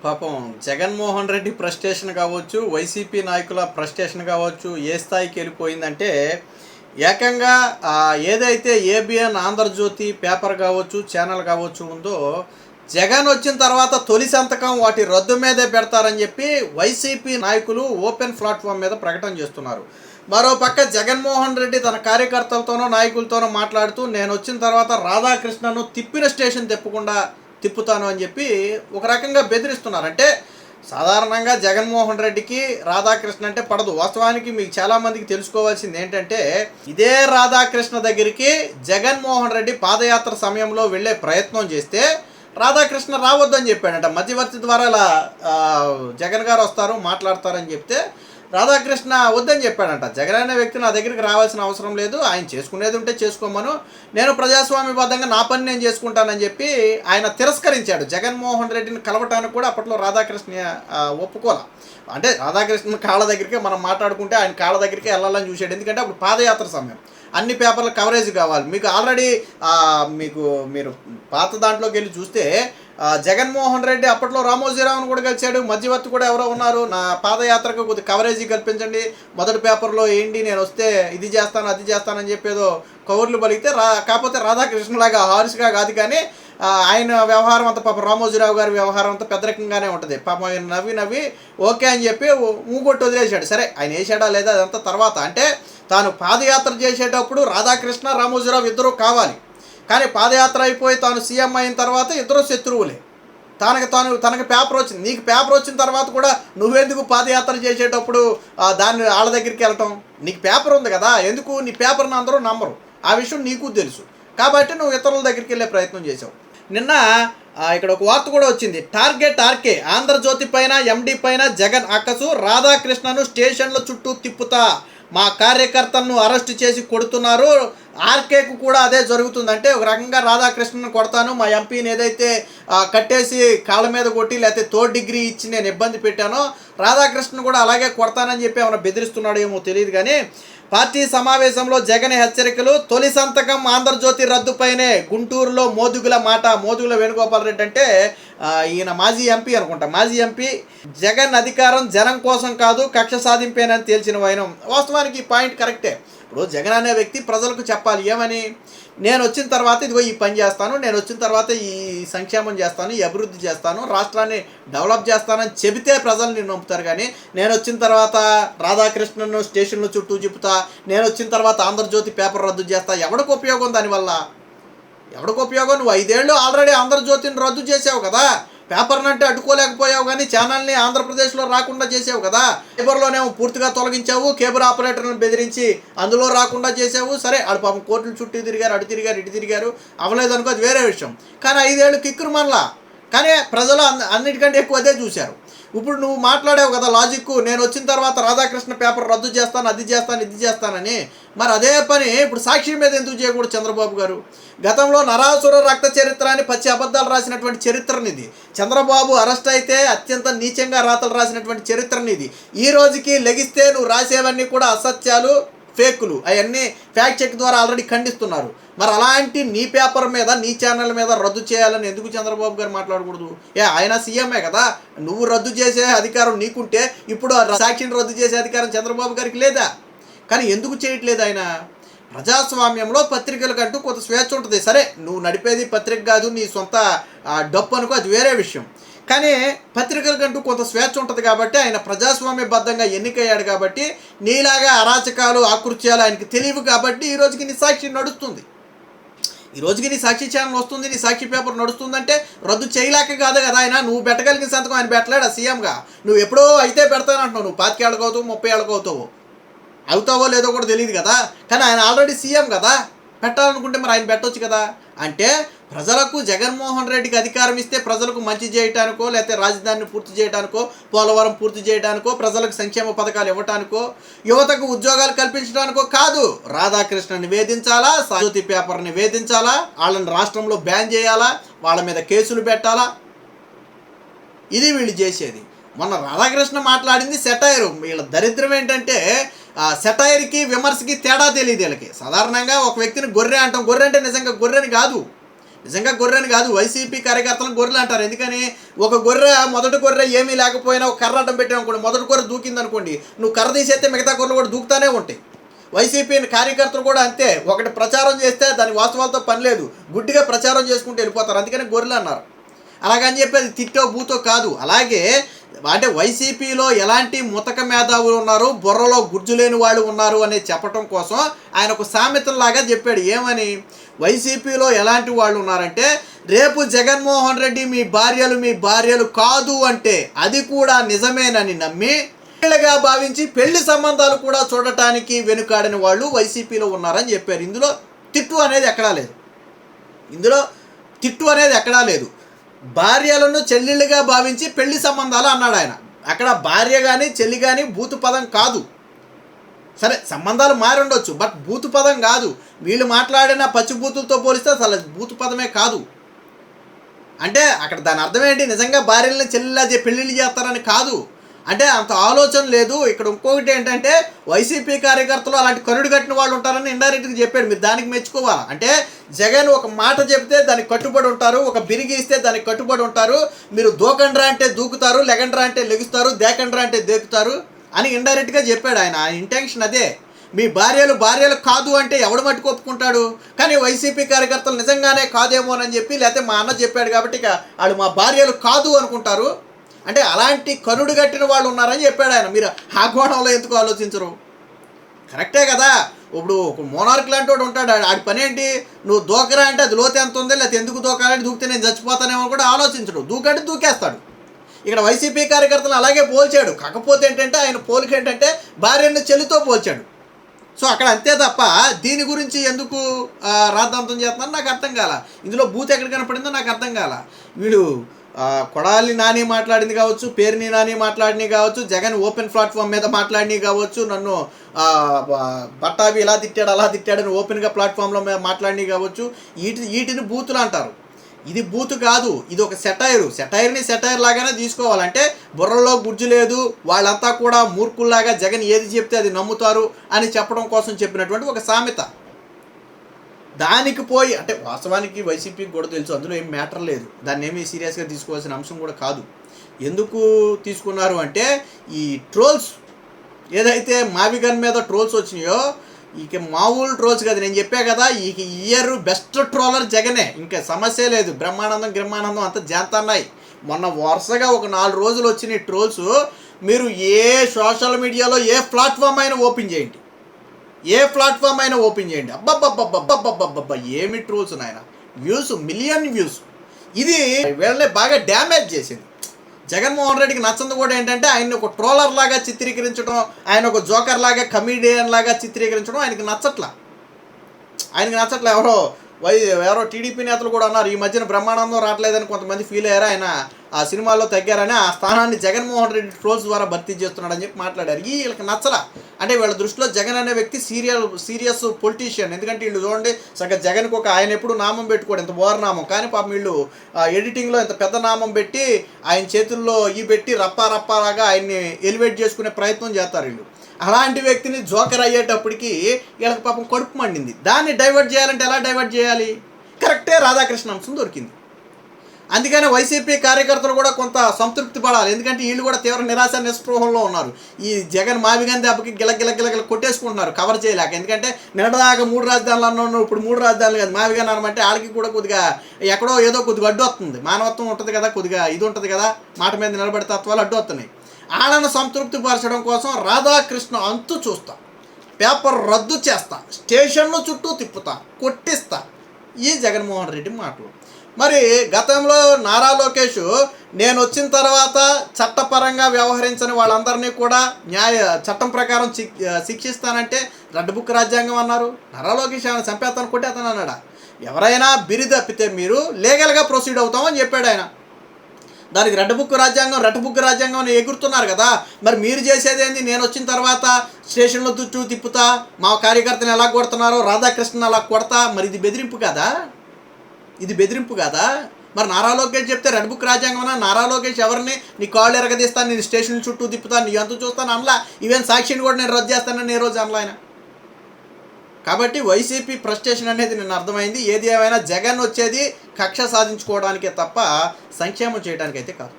పాపం జగన్మోహన్ రెడ్డి ఫ్రస్ట్రేషన్ కావచ్చు, వైసీపీ నాయకుల ఫ్రస్ట్రేషన్ కావచ్చు, ఏ స్థాయికి వెళ్ళిపోయిందంటే ఏకంగా ఏదైతే ఏబిఎన్ ఆంధ్రజ్యోతి పేపర్ కావచ్చు, ఛానల్ కావచ్చు ఉందో, జగన్ వచ్చిన తర్వాత తొలి సంతకం వాటి రద్దు మీదే పెడతారని చెప్పి వైసీపీ నాయకులు ఓపెన్ ప్లాట్ఫామ్ మీద ప్రకటన చేస్తున్నారు. మరోపక్క జగన్మోహన్ రెడ్డి తన కార్యకర్తలతోనో నాయకులతోనో మాట్లాడుతూ నేను వచ్చిన తర్వాత రాధాకృష్ణను తిప్పిన స్టేషన్ తిప్పకుండా తిప్పుతాను అని చెప్పి ఒక రకంగా బెదిరిస్తున్నారు. అంటే సాధారణంగా జగన్మోహన్ రెడ్డికి రాధాకృష్ణ అంటే పడదు. వాస్తవానికి మీకు చాలామందికి తెలుసుకోవాల్సింది ఏంటంటే, ఇదే రాధాకృష్ణ దగ్గరికి జగన్మోహన్ రెడ్డి పాదయాత్ర సమయంలో వెళ్ళే ప్రయత్నం చేస్తే రాధాకృష్ణ రావద్దని చెప్పాడంట. మధ్యవర్తి ద్వారా ఇలా జగన్ గారు వస్తారు మాట్లాడతారని చెప్తే రాధాకృష్ణ వద్దని చెప్పాడంట. జగన్ అనే వ్యక్తి నా దగ్గరికి రావాల్సిన అవసరం లేదు, ఆయన చేసుకునేది ఉంటే చేసుకోమను, నేను ప్రజాస్వామ్యబద్ధంగా నా పని నేను చేసుకుంటానని చెప్పి ఆయన తిరస్కరించాడు. జగన్మోహన్ రెడ్డిని కలవటానికి కూడా అప్పట్లో రాధాకృష్ణ ఒప్పుకోలే. అంటే రాధాకృష్ణ కాళ్ళ దగ్గరికి మనం మాట్లాడుకుంటే ఆయన కాళ్ళ దగ్గరికి వెళ్ళాలని చూశాడు. ఎందుకంటే అప్పుడు పాదయాత్ర సమయం, అన్ని పేపర్ల కవరేజ్ కావాలి. మీకు ఆల్రెడీ మీరు పాత దాంట్లోకి వెళ్ళి చూస్తే జగన్మోహన్ రెడ్డి అప్పట్లో రామోజీరావును కూడా కలిశాడు. మధ్యవర్తి కూడా ఎవరో ఉన్నారు, నా పాదయాత్రకు కొద్ది కవరేజీ కల్పించండి, మొదటి పేపర్లో ఏంటి, నేను వస్తే ఇది చేస్తాను అది చేస్తానని చెప్పేదో కవర్లు పలిగితే కాకపోతే రాధాకృష్ణలాగా హారిస్గా కాదు, కానీ ఆయన వ్యవహారం అంతా పాపం రామోజీరావు గారి వ్యవహారం అంతా పెద్దరకంగానే ఉంటుంది. పాపం ఆయన నవ్వి ఓకే అని చెప్పి మూగొట్టు వదిలేశాడు. సరే ఆయన వేసాడా లేదా అదంతా తర్వాత. అంటే తాను పాదయాత్ర చేసేటప్పుడు రాధాకృష్ణ రామోజీరావు ఇద్దరూ కావాలి, కానీ పాదయాత్ర అయిపోయి తాను సీఎం అయిన తర్వాత ఇద్దరు శత్రువులే. తనకు పేపర్ వచ్చింది, నీకు పేపర్ వచ్చిన తర్వాత కూడా నువ్వెందుకు పాదయాత్ర చేసేటప్పుడు దాన్ని వాళ్ళ దగ్గరికి వెళ్ళటం? నీకు పేపర్ ఉంది కదా, ఎందుకు నీ పేపర్ని అందరూ నమ్మరు, ఆ విషయం నీకు తెలుసు కాబట్టి నువ్వు ఇతరుల దగ్గరికి వెళ్ళే ప్రయత్నం చేసావు. నిన్న ఇక్కడ ఒక వార్త కూడా వచ్చింది, టార్గెట్ ఆర్కే, ఆంధ్రజ్యోతి పైన ఎండి పైన జగన్ అక్కసు, రాధాకృష్ణను స్టేషన్ల చుట్టూ తిప్పుతా, మా కార్యకర్తలను అరెస్ట్ చేసి కొడుతున్నారు. ఆర్కేకు కూడా అదే జరుగుతుందంటే ఒక రకంగా రాధాకృష్ణను కొడతాను, మా ఎంపీని ఏదైతే కట్టేసి కాళ్ళ మీద కొట్టి లేకపోతే 3rd డిగ్రీ ఇచ్చి నేను ఇబ్బంది పెట్టానో రాధాకృష్ణ కూడా అలాగే కొడతానని చెప్పి ఏమైనా బెదిరిస్తున్నాడు ఏమో తెలియదు. కానీ పార్టీ సమావేశంలో జగన్ హెచ్చరికలు, తొలి సంతకం ఆంధ్రజ్యోతి రద్దుపైనే, గుంటూరులో మోదుగుల మాట. మోదుగుల వేణుగోపాల్ రెడ్డి అంటే ఈయన మాజీ ఎంపీ అనుకుంటా. మాజీ ఎంపీ, జగన్ అధికారం జనం కోసం కాదు కక్ష సాధింపేనని తేల్చిన వైనం. వాస్తవానికి ఈ పాయింట్ కరెక్టే. ఇప్పుడు జగన్ అనే వ్యక్తి ప్రజలకు చెప్పాలి ఏమని, నేను వచ్చిన తర్వాత ఇదిగో ఈ పని చేస్తాను, నేను వచ్చిన తర్వాత ఈ సంక్షేమం చేస్తాను, ఈ అభివృద్ధి చేస్తాను, రాష్ట్రాన్ని డెవలప్ చేస్తానని చెబితే ప్రజలు నేను నమ్ముతారు. కానీ నేను వచ్చిన తర్వాత రాధాకృష్ణను స్టేషన్ల చుట్టూ చెబుతా, నేను వచ్చిన తర్వాత ఆంధ్రజ్యోతి పేపర్ రద్దు చేస్తా, ఎవడికి ఉపయోగం దానివల్ల? ఎవడికి ఉపయోగం? నువ్వు 5 ఏళ్ళు ఆల్రెడీ ఆంధ్రజ్యోతిని రద్దు చేసావు కదా, పేపర్ని అంటే అడ్డుకోలేకపోయావు కానీ ఛానల్ని ఆంధ్రప్రదేశ్లో రాకుండా చేసావు కదా. పేపర్లోనేమో పూర్తిగా తొలగించావు, కేబుల్ ఆపరేటర్లను బెదిరించి అందులో రాకుండా చేసావు. సరే ఆడు పాపం కోర్టులు చుట్టూ తిరిగారు, అటు తిరిగారు ఇటు తిరిగారు, అవ్వలేదనుకో అది వేరే విషయం. కానీ 5 ఏళ్ళు కిక్కురు మనలా. కానీ ప్రజలు అన్నిటికంటే ఎక్కువ అదే చూశారు. ఇప్పుడు నువ్వు మాట్లాడావు కదా లాజిక్, నేను వచ్చిన తర్వాత రాధాకృష్ణ పేపర్ రద్దు చేస్తాను, అది చేస్తాను ఇది చేస్తానని. మరి అదే పని ఇప్పుడు సాక్షి మీద ఎందుకు చేయకూడదు చంద్రబాబు గారు? గతంలో నరాసుర రక్త చరిత్ర అని పచ్చి అబద్ధాలు రాసినటువంటి చరిత్రనిది. చంద్రబాబు అరెస్ట్ అయితే అత్యంత నీచంగా రాతలు రాసినటువంటి చరిత్రనిది. ఈ రోజుకి లెగిస్తే నువ్వు రాసేవన్నీ కూడా అసత్యాలు, ఫేకులు, అవన్నీ ఫ్యాక్ట్ చెక్ ద్వారా ఆల్రెడీ ఖండిస్తున్నారు. మరి అలాంటి నీ పేపర్ మీద నీ ఛానల్ మీద రద్దు చేయాలని ఎందుకు చంద్రబాబు గారు మాట్లాడకూడదు? ఆయన సీఎంఏ కదా, నువ్వు రద్దు చేసే అధికారం నీకుంటే ఇప్పుడు సాక్షిని రద్దు చేసే అధికారం చంద్రబాబు గారికి లేదా? కానీ ఎందుకు చేయట్లేదు ఆయన? ప్రజాస్వామ్యంలో పత్రికలకంటూ కొంత స్వేచ్ఛ ఉంటుంది. సరే నువ్వు నడిపేది పత్రిక కాదు, నీ సొంత డప్పు అనుకో, అది వేరే విషయం. కానీ పత్రికలకంటూ కొంత స్వేచ్ఛ ఉంటుంది కాబట్టి ఆయన ప్రజాస్వామ్యబద్ధంగా ఎన్నికయ్యాడు కాబట్టి నీలాగా అరాచకాలు ఆకృత్యాలు ఆయనకి తెలియవు కాబట్టి ఈ రోజుకి నీ సాక్షి నడుస్తుంది, ఈ రోజుకి నీ సాక్షి ఛానల్ వస్తుంది, నీ సాక్షి పేపర్ నడుస్తుందంటే రద్దు చేయలేక కాదు కదా ఆయన. నువ్వు పెట్టగలిగిన సంతకం ఆయన పెట్టలేడా సీఎంగా? నువ్వు ఎప్పుడో అయితే పెడతానంటున్నావు, నువ్వు 25 ఏళ్ళకు అవుతావు 30 ఏళ్ళకు అవుతావో లేదో కూడా తెలియదు కదా. కానీ ఆయన ఆల్రెడీ సీఎం కదా, పెట్టాలనుకుంటే మరి ఆయన పెట్టవచ్చు కదా. అంటే ప్రజలకు జగన్మోహన్ రెడ్డికి అధికారం ఇస్తే ప్రజలకు మంచి చేయడానికో, లేకపోతే రాజధానిని పూర్తి చేయడానికో, పోలవరం పూర్తి చేయడానికో, ప్రజలకు సంక్షేమ పథకాలు ఇవ్వడానికో, యువతకు ఉద్యోగాలు కల్పించడానికో కాదు. రాధాకృష్ణని వేధించాలా, జ్యోతి పేపర్ని వేధించాలా, వాళ్ళని రాష్ట్రంలో బ్యాన్ చేయాలా, వాళ్ళ మీద కేసులు పెట్టాలా, ఇది వీళ్ళు చేసేది. మొన్న రాధాకృష్ణ మాట్లాడింది సెటైర్. వీళ్ళ దరిద్రం ఏంటంటే సెటైర్కి విమర్శకి తేడా తెలియదు వీళ్ళకి. సాధారణంగా ఒక వ్యక్తిని గొర్రె అంటాం, గొర్రె అంటే నిజంగా గొర్రెని కాదు, నిజంగా గొర్రెని కాదు, వైసీపీ కార్యకర్తలను గొర్రెలు అంటారు. ఎందుకని, ఒక గొర్రె మొదటి గొర్రె ఏమీ లేకపోయినా ఒక కర్ర అడ్డం పెట్టావు అనుకోండి, మొదటి గొర్రె దూకింది అనుకోండి, నువ్వు కర్ర తీసేస్తే మిగతా గొర్రెలు కూడా దూకుతానే ఉంటాయి. వైసీపీ కార్యకర్తలు కూడా అంతే, ఒకటి ప్రచారం చేస్తే దాని వాస్తవాలతో పని లేదు, గుడ్డిగా ప్రచారం చేసుకుంటూ వెళ్ళిపోతారు. అందుకని గొర్రెలు అన్నారు. అలాగని చెప్పి అది తిట్టో బూతో కాదు. అలాగే అంటే వైసీపీలో ఎలాంటి ముతక మేధావులు ఉన్నారు, బుర్రలో గుర్జు లేని వాళ్ళు ఉన్నారు అనేది చెప్పడం కోసం ఆయన ఒక సామెతలాగా చెప్పాడు. ఏమని, వైసీపీలో ఎలాంటి వాళ్ళు ఉన్నారంటే, రేపు జగన్మోహన్ రెడ్డి మీ భార్యలు కాదు అంటే అది కూడా నిజమేనని నమ్మి పెళ్ళిగా భావించి పెళ్లి సంబంధాలు కూడా చూడటానికి వెనుకాడని వాళ్ళు వైసీపీలో ఉన్నారని చెప్పారు. ఇందులో తిట్టు అనేది ఎక్కడా లేదు. భార్యలను చెల్లెళ్ళుగా భావించి పెళ్లి సంబంధాలు అన్నాడు ఆయన. అక్కడ భార్య కానీ చెల్లి కానీ బూతు పదం కాదు. సరే, సంబంధాలు మారి ఉండొచ్చు, బట్ బూతు పదం కాదు. వీళ్ళు మాట్లాడిన పచ్చిబూతులతో పోలిస్తే అసలు బూతు పదమే కాదు. అంటే అక్కడ దాని అర్థం ఏంటి, నిజంగా భార్యలను చెల్లిలా పెళ్ళిళ్ళు చేస్తారని కాదు. అంటే అంత ఆలోచన లేదు. ఇక్కడ ఇంకొకటి ఏంటంటే, వైసీపీ కార్యకర్తలు అలాంటి కరుడు కట్టిన వాళ్ళు ఉంటారని ఇండైరెక్ట్గా చెప్పాడు. మీరు దానికి మెచ్చుకోవాలా. అంటే జగన్ ఒక మాట చెప్తే దానికి కట్టుబడి ఉంటారు, ఒక బిరిగి ఇస్తే దానికి కట్టుబడి ఉంటారు. మీరు దూకండ్రా అంటే దూకుతారు, లెగండ్రా అంటే లెగుస్తారు, దేకండ్రా అంటే దేకుతారు అని ఇండైరెక్ట్గా చెప్పాడు ఆయన. ఆ ఇంటెన్షన్ అదే. మీ భార్యలు కాదు అంటే ఎవడు మట్టుకు ఒప్పుకుంటాడు. కానీ వైసీపీ కార్యకర్తలు నిజంగానే కాదేమోనని చెప్పి, లేకపోతే మా అన్న చెప్పాడు కాబట్టి ఇక వాళ్ళు మా భార్యలు కాదు అనుకుంటారు. అంటే అలాంటి కరుడు కట్టిన వాళ్ళు ఉన్నారని చెప్పాడు ఆయన. మీరు ఆ కోణంలో ఎందుకు ఆలోచించరు? కరెక్టే కదా. ఇప్పుడు ఒక మోనార్క్ లాంటి వాడు ఉంటాడు, ఆడి పని ఏంటి, నువ్వు దూకరా అంటే అది లోతు ఎంత ఉంది, లేకపోతే ఎందుకు దూకాలంటే దూకితే నేను చచ్చిపోతానేమో కూడా ఆలోచించడు. దూకంటే దూకేస్తాడు. ఇక్కడ వైసీపీ కార్యకర్తలు అలాగే పోల్చాడు. కాకపోతే ఏంటంటే ఆయన పోలిక ఏంటంటే భార్యను చెల్లితో పోల్చాడు. సో అక్కడ అంతే తప్ప దీని గురించి ఎందుకు రాద్ధాంతం చేస్తున్నారో నాకు అర్థం కాల. ఇందులో బూత్ ఎక్కడ కనపడిందో నాకు అర్థం కాల. వీడు కొడాలి నాని మాట్లాడింది కావచ్చు, పేరుని నాని మాట్లాడినవి కావచ్చు, జగన్ ఓపెన్ ప్లాట్ఫామ్ మీద మాట్లాడినవి కావచ్చు, నన్ను బట్టాభి ఇలా తిట్టాడు అలా తిట్టాడని ఓపెన్గా ప్లాట్ఫామ్లో మాట్లాడినవి కావచ్చు, వీటిని బూతులు అంటారు. ఇది బూతు కాదు, ఇది ఒక సెటైర్ని సెటైర్ లాగానే తీసుకోవాలంటే బుర్రలో గుజ్జు లేదు, వాళ్ళంతా కూడా మూర్ఖుల్లాగా జగన్ ఏది చెప్తే అది నమ్ముతారు అని చెప్పడం కోసం చెప్పినటువంటి ఒక సామెత. దానికి పోయి అంటే వాస్తవానికి వైసీపీకి కూడా తెలుసు అందులో ఏం మ్యాటర్ లేదు, దాన్ని ఏమీ సీరియస్గా తీసుకోవాల్సిన అంశం కూడా కాదు. ఎందుకు తీసుకున్నారు అంటే ఈ ట్రోల్స్ ఏదైతే మావిగన్ మీద ట్రోల్స్ వచ్చినాయో, ఇక మామూలు ట్రోల్స్ కదా. నేను చెప్పా కదా, ఈ ఇయర్ బెస్ట్ ట్రోలర్ జగనే, ఇంకా సమస్య లేదు. బ్రహ్మానందం అంతా జాంతన్నాయి. మొన్న వరుసగా ఒక 4 రోజులు వచ్చిన ట్రోల్స్ మీరు ఏ సోషల్ మీడియాలో ఏ ప్లాట్ఫామ్ అయినా ఓపెన్ చేయండి, అబ్బబ్బబ్బబ్బబ్బబ్బబ్బబ్బబ్బ ఏమి ట్రోల్స్ నాయన. Views million views. ఇది వీళ్ళని బాగా డ్యామేజ్ చేసింది. జగన్మోహన్ రెడ్డికి నచ్చంది కూడా ఏంటంటే ఆయన్ని ఒక ట్రోలర్ లాగా చిత్రీకరించడం, ఆయన ఒక జోకర్ లాగా కమీడియన్ లాగా చిత్రీకరించడం ఆయనకి నచ్చట్లా. ఎవరో టీడీపీ నేతలు కూడా అన్నారు ఈ మధ్యన బ్రహ్మానందం రావట్లేదని కొంతమంది ఫీల్ అయ్యారు, ఆయన ఆ సినిమాల్లో తగ్గారని, ఆ స్థానాన్ని జగన్మోహన్ రెడ్డి ట్రోల్స్ ద్వారా భర్తీ చేస్తున్నాడని చెప్పి మాట్లాడారు. వీళ్ళకి నచ్చలా. అంటే వీళ్ళ దృష్టిలో జగన్ అనే వ్యక్తి సీరియస్ పొలిటీషియన్. ఎందుకంటే వీళ్ళు చూడండి, సగం జగన్కి ఒక ఆయన ఎప్పుడు నామం పెట్టుకోడు, ఎంత ఓవర్ నామం, కానీ పాపం వీళ్ళు ఎడిటింగ్లో ఎంత పెద్ద నామం పెట్టి ఆయన చేతుల్లో పెట్టి రప్పాలాగా ఆయన్ని ఎలివేట్ చేసుకునే ప్రయత్నం చేస్తారు వీళ్ళు. అలాంటి వ్యక్తిని జోకర్ అయ్యేటప్పటికి వీళ్ళకి పాపం కడుపు మండింది. దాన్ని డైవర్ట్ చేయాలంటే ఎలా డైవర్ట్ చేయాలి? కరెక్టే, రాధాకృష్ణ అంశం దొరికింది. అందుకని వైసీపీ కార్యకర్తలు కూడా కొంత సంతృప్తి పడాలి. ఎందుకంటే వీళ్ళు కూడా తీవ్ర నిరాశ నిస్పృహంలో ఉన్నారు. ఈ జగన్ మావిగన్ దెబ్బకి గిలగిల కొట్టేసుకుంటున్నారు కవర్ చేయలేక. ఎందుకంటే నిన్నదాకా 3 రాజధానులు అన్నాను, ఇప్పుడు 3 రాజధానులు కాదు మావిగన్ అనమంటే వాళ్ళకి కూడా కొద్దిగా ఎక్కడో ఏదో కొద్దిగా అడ్డు వస్తుంది. మానవత్వం ఉంటుంది కదా, కొద్దిగా ఇది ఉంటుంది కదా, మాట మీద నిలబడే తత్వాలు అడ్డు వస్తున్నాయి. వాళ్ళను సంతృప్తి పరచడం కోసం రాధాకృష్ణ అంతు చూస్తా, పేపర్ రద్దు చేస్తా, స్టేషన్ను చుట్టూ తిప్పుతా, కొట్టిస్తా, ఈ జగన్మోహన్ రెడ్డి మాటలు. మరి గతంలో నారా లోకేష్ నేను వచ్చిన తర్వాత చట్టపరంగా వ్యవహరించని వాళ్ళందరినీ కూడా చట్టం ప్రకారం శిక్షిస్తానంటే రెడ్ బుక్ రాజ్యాంగం అన్నారు. నారా లోకేష్ ఆయన చంపేస్తాను కొట్టేస్తాను అన్నాడా? ఎవరైనా బిరి తప్పితే మీరు లీగల్గా ప్రొసీడ్ అవుతామని చెప్పాడు ఆయన. దానికి రెడ్ బుక్ రాజ్యాంగం అని ఎగురుతున్నారు కదా. మరి మీరు చేసేది ఏంది? నేను వచ్చిన తర్వాత స్టేషన్లో చుట్టూ తిప్పుతా, మా కార్యకర్తను ఎలా కొడుతున్నారో రాధాకృష్ణని అలా కొడతా. మరి ఇది బెదిరింపు కాదా? మరి నారా లోకేష్ చెప్తే రెడ్ బుక్ రాజ్యాంగం అన్నా, నారా లోకేష్ ఎవరిని నీ కాళ్ళు ఎరగదీస్తాను, నేను స్టేషన్ చుట్టూ తిప్పుతాను, నీ అంత చూస్తాను అనలా. ఈవెన్ సాక్షిని కూడా నేను రద్దు చేస్తానని ఏ రోజు అనలా ఆయన. కాబట్టి వైసీపీ ఫ్రస్ట్రేషన్ అనేది నిన్న అర్థమైంది. ఏది ఏమైనా జగన్ వచ్చేది కక్ష సాధించుకోవడానికే తప్ప సంక్షేమం చేయడానికైతే కాదు.